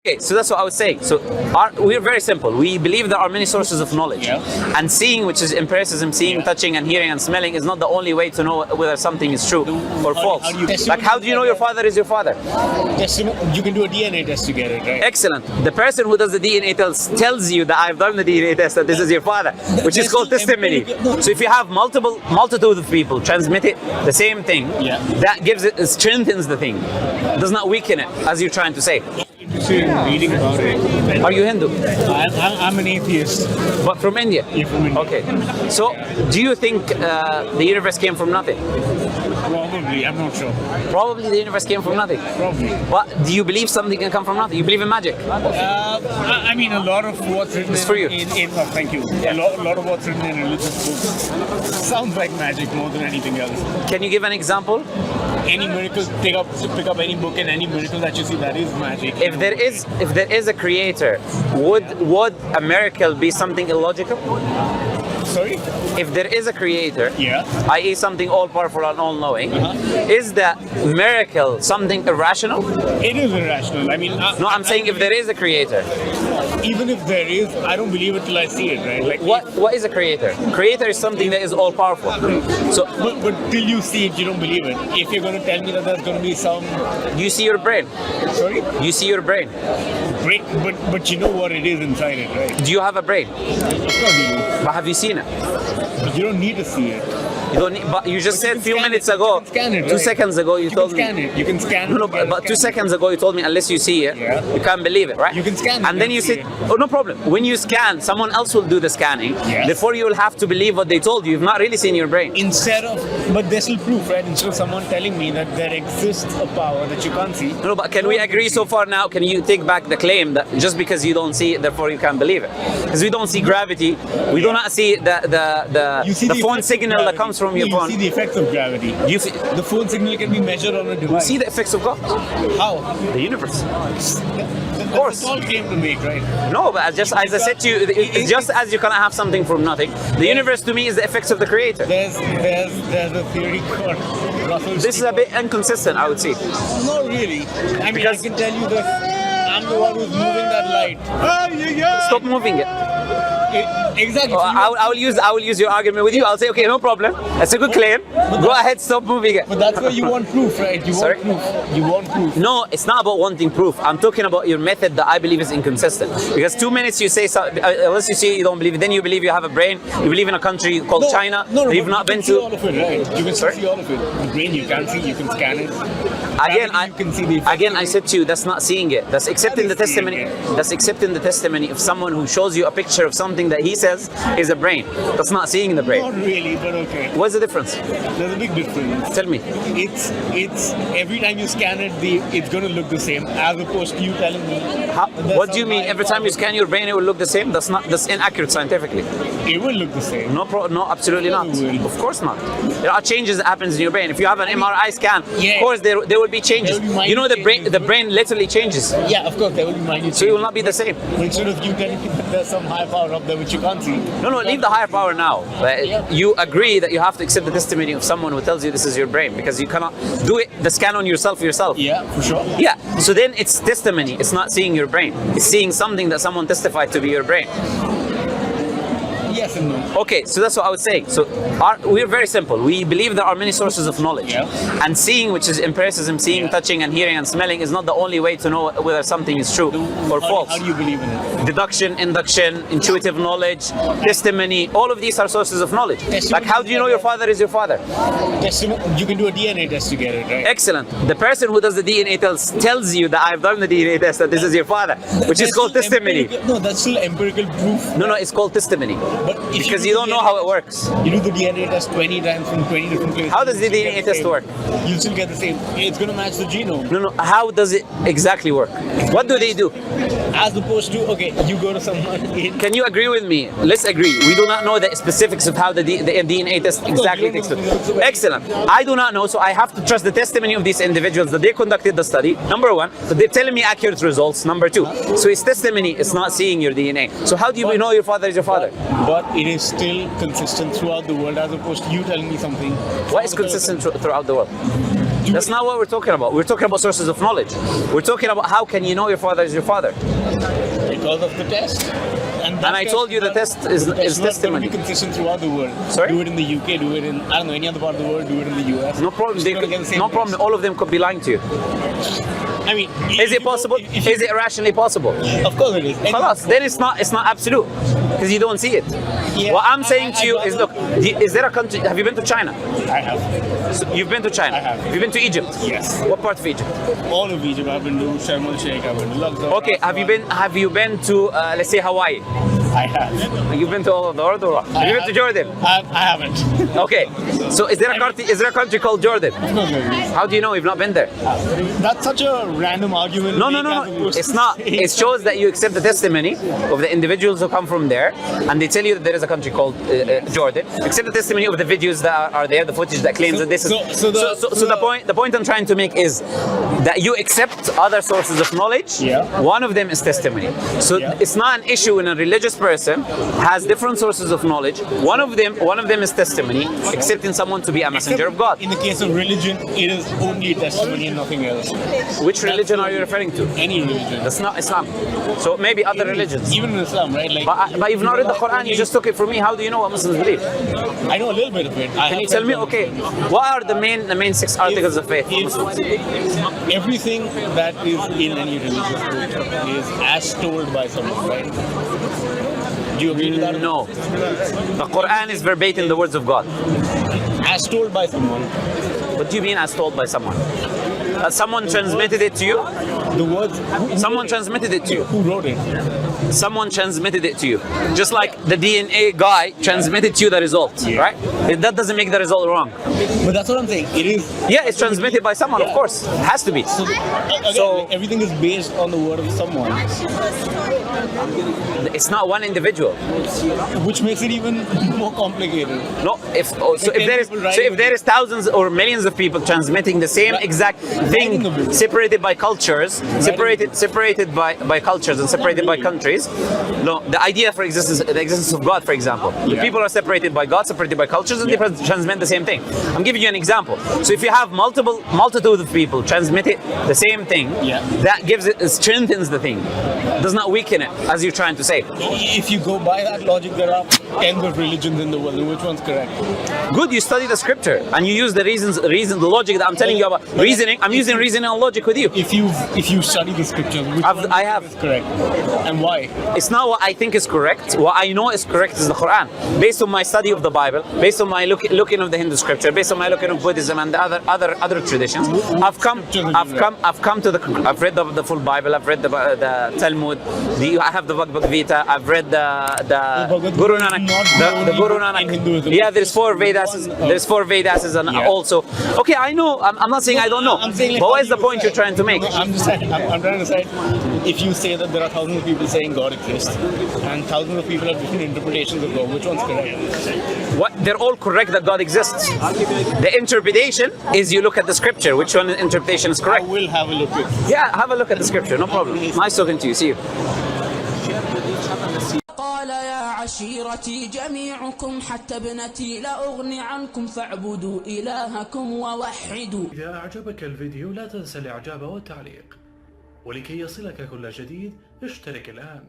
Okay, so that's what I was saying. So we're very simple. We believe there are many sources of knowledge. And seeing, which is empiricism, seeing, touching, and hearing and smelling, is not the only way to know whether something is true or false. Like, how do you know your father is your father? You can do a DNA test to get it, right? Excellent. The person who does the DNA test tells you that I've done the DNA test, that this is your father, which is called testimony. So if you have multitude of people transmit it, the same thing, that gives it, strengthens the thing. It does not weaken it, as you're trying to say. Reading about it. Are you Hindu? I'm an atheist. But from India? Yeah, from India. Okay. So, do you think the universe came from nothing? Probably, I'm not sure. Probably the universe came from nothing. Probably. But do you believe something can come from nothing? You believe in magic? I mean, a lot of what's written It's for you. thank you. A lot of what's written in religious books sounds like magic more than anything else. Can you give an example? Any miracle, pick up any book and any miracle that you see, that is magic. If there is a creator, would a miracle be something illogical? Sorry? If there is a creator, i.e. something all-powerful and all-knowing, is that miracle something irrational? It is irrational. I mean... I'm saying if there is a creator. Even if there is, I don't believe it till I see it, right? Like, what is a creator? Creator is something that is all-powerful. So, but till you see it, you don't believe it. If you're going to tell me that there's going to be some... You see your brain. Sorry? You see your brain. But you know what it is inside it, right? Do you have a brain? Of course you do. But have you seen it? But you don't need to see it. You don't need, but you just said a few minutes ago, scan it, 2 seconds ago, you told me. You can scan it. No, but 2 seconds ago you told me unless you see it, you can't believe it, right? You can scan it. And then you said, oh, no problem. When you scan, someone else will do the scanning. Therefore, you will have to believe what they told you. You've not really seen your brain. But there's still proof, right? Instead of someone telling me that there exists a power that you can't see. No, but can we agree so far now? Can you take back the claim that just because you don't see it, therefore you can't believe it? Because we don't see gravity. We do not see the phone signal that comes from your phone. You see the effects of gravity. The phone signal can be measured on a device. You see the effects of God. How? The universe. Of course. That's all claim to make, right? No, but just as I said to you, just as you cannot have something from nothing, the universe to me is the effects of the creator. There's a theory called Russell. This is a bit inconsistent, I would say. Not really. I mean, I can tell you that I'm the one who's moving that light. Stop moving it. Exactly. I will use your argument with you. I'll say, okay, no problem. That's a good claim. Go ahead, stop moving it. But that's where you want proof, right? Sorry? You want proof. No, it's not about wanting proof. I'm talking about your method that I believe is inconsistent. Because 2 minutes you say, unless you see it, you don't believe it. Then you believe you have a brain. You believe in a country called China. No, you've not been to. You can see all of it, right? You can see all of it. The brain you can see, you can scan it. Again, I said to you, that's not seeing it. That's accepting the testimony. That's accepting the testimony of someone who shows you a picture of something that he says is a brain. That's not seeing the brain. Not really, but okay. What's the difference? There's a big difference. Tell me. It's every time you scan it, it's going to look the same, as opposed to you telling me. What do you mean? Every time you scan your brain, it will look the same? That's inaccurate scientifically. It will look the same. No, absolutely not. Of course not. There are changes that happens in your brain. If you have an MRI scan, of course there will be changes. You know, the brain literally changes. Yeah, of course there will be minute changes. So it will not be the same. Instead of you telling me that there's some high power up there which you can't see. No, leave the higher power now. You agree that you have to accept the testimony of someone who tells you this is your brain, because you cannot do the scan on yourself. Yeah, for sure. Yeah, so then it's testimony. It's not seeing your brain. It's seeing something that someone testified to be your brain. Yes and no. Okay, so that's what I was saying. So we're very simple. We believe there are many sources of knowledge. And seeing, which is empiricism, seeing, touching, and hearing and smelling, is not the only way to know whether something is true or false. How do you believe in it? Deduction, induction, intuitive knowledge, testimony, all of these are sources of knowledge. Like, how do you know your father is your father? You can do a DNA test to get it, right? Excellent. The person who does the DNA test tells you that I've done the DNA test, that this is your father, which is called testimony. No, that's still empirical proof. No, it's called testimony. But because you don't know how it works. You do the DNA test 20 times from 20 different places. How does the DNA test work? You'll still get the same. It's going to match the genome. No. How does it exactly work? What do they do? As opposed to, okay, you go to someone in... Can you agree with me? Let's agree. We do not know the specifics of how the DNA test exactly takes place. Excellent. I do not know, so I have to trust the testimony of these individuals that they conducted the study. Number one, that they're telling me accurate results. Number two, so it's testimony. It's not seeing your DNA. So how do you know your father is your father? But it is still consistent throughout the world, as opposed to you telling me something. What is consistent throughout the world? That's not what we're talking about. We're talking about sources of knowledge. We're talking about how can you know your father is your father. Because of the test. And I told you the test is testimony. Be consistent throughout the world. Sorry? Do it in the UK, do it in, I don't know, any other part of the world, do it in the US. No problem. No problem. All of them could be lying to you. I mean, is it possible? Is it rationally possible? Of course it is. Khalas, then it's not absolute because you don't see it. Yeah, what I'm saying to you is, look, is there a country? Have you been to China? I have. So you've been to China. I have. Have you been to Egypt? Yes. What part of Egypt? All of Egypt. I've been to Sharm el Sheikh. I've been to Luxor. Okay. Have you been to let's say Hawaii? I have. You've been to all of the world, or what? Have you been to Jordan? I haven't. Okay. So is there a country called Jordan? How do you know you've not been there? That's such a random argument. No. It's not. It shows that you accept the testimony of the individuals who come from there, and they tell you that there is a country called Jordan. Accept the testimony of the videos that are there, the footage that claims that this is. So the point I'm trying to make is that you accept other sources of knowledge. Yeah. One of them is testimony. So it's not an issue when a religious person has different sources of knowledge. One of them is testimony, accepting someone to be a messenger of God. In the case of religion, it is only testimony and nothing else. Which religion are you referring to? Any religion. That's not Islam. So maybe other religions. Even in Islam, right? Like, but you've not read the Quran, you just took it from me. How do you know what Muslims believe? I know a little bit of it. Can you tell me, okay, what are the main 6 articles of faith for Muslims? Everything that is in any religious book is as told by someone, right? Do you agree with that? No. The Quran is verbatim the words of God. As told by someone. What do you mean as told by someone? Someone transmitted it to you? The words. Someone transmitted it to you. Who wrote it? Someone transmitted it to you. Just like the DNA guy transmitted to you the result, right? That doesn't make the result wrong. But that's what I'm saying. It is. Yeah, it's transmitted by someone, of course. It has to be. So, again, everything is based on the word of someone. It's not one individual. Which makes it even more complicated. No, if there is thousands or millions of people transmitting the same exact thing, separated by cultures, separated by cultures and separated by countries. No, the idea for the existence of God, for example, the people are separated by God, separated by cultures, and they transmit the same thing. I'm giving you an example. So if you have multitude of people transmitting the same thing, that strengthens the thing, does not weaken it, as you're trying to say. If you go by that logic, there are tens of religions in the world. Which one's correct? Good, you study the scripture and you use the logic that I'm telling you about. Reasoning, I'm using reasoning and logic with you. If you study the scriptures, which I have. Is correct, and why? It's not what I think is correct. What I know is correct is the Quran, based on my study of the Bible, based on my looking of the Hindu scripture, based on my looking of Buddhism and the other traditions. I've read the full Bible. I've read the Talmud. I have the Bhagavad Gita. I've read the Guru Nanak. The Guru Nanak. Yeah, there's 4 Vedas. There's 4 Vedas and also. Okay, I know. I'm not saying I don't know. But what is the point you're trying to make? I'm trying to say, if you say that there are thousands of people saying God exists, and thousands of people have different interpretations of God, which one's correct? What? They're all correct that God exists. The interpretation is you look at the scripture. Which one interpretation is correct? I will have a look at it. Yeah, have a look at the scripture. No problem. Nice talking to you. See you. قال يا عشيرتي جميعكم حتى ابنتي لا أغني عنكم فاعبدوا إلهكم ووحدوا. إذا أعجبك الفيديو لا تنسى الإعجاب والتعليق، ولكي يصلك كل جديد اشترك الآن.